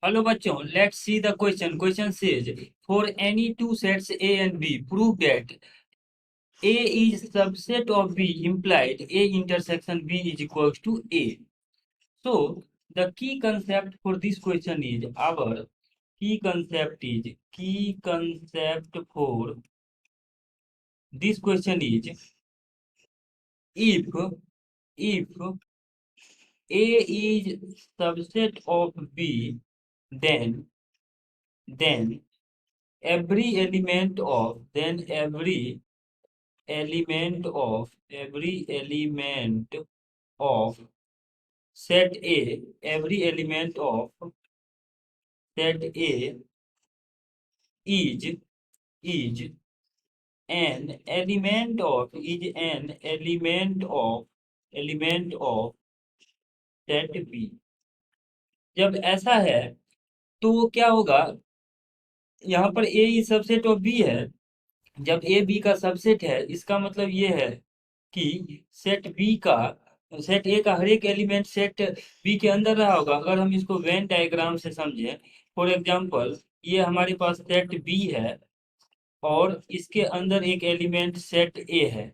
Hello बच्चों, let's see the question. Question says for any two sets A and B prove that A is subset of B implied A intersection B is equals to A. So the key concept for this question is our key concept for this question is if A is subset of B, then every element of set A, every element of set A is is an element of set B. जब ऐसा है तो क्या होगा? यहाँ पर A is subset of B है. जब ए बी का सबसेट है, इसका मतलब ये है कि सेट ए का हर एक एलिमेंट सेट बी के अंदर रहा होगा. अगर हम इसको वेन डायग्राम से समझें, फॉर एग्जांपल ये हमारे पास सेट बी है और इसके अंदर एक एलिमेंट सेट ए है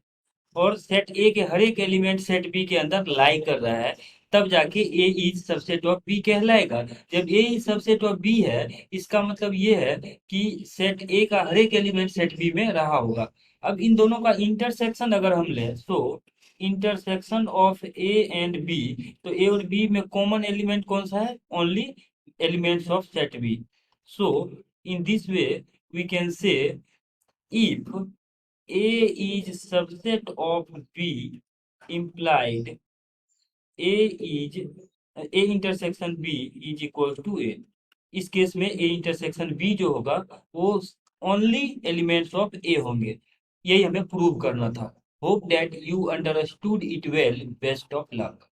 और सेट ए के हर एक एलिमेंट सेट बी के अंदर लाई कर रहा है, तब जाके ए इज सबसेट ऑफ बी कहलाएगा. जब ए इज सबसेट ऑफ बी है, इसका मतलब ये है कि सेट ए का हर एक एलिमेंट सेट बी में रहा होगा. अब इन दोनों का इंटरसेक्शन अगर हम लें तो intersection of A and B, तो ए और बी में कॉमन एलिमेंट कौन सा है? Only elements of set B. So in this way we can say if A is subset of B implied A intersection B is equal to A. इस case में A intersection B जो होगा वो only elements of A होंगे. यही हमें prove करना था. Hope that you understood it well. Best of luck.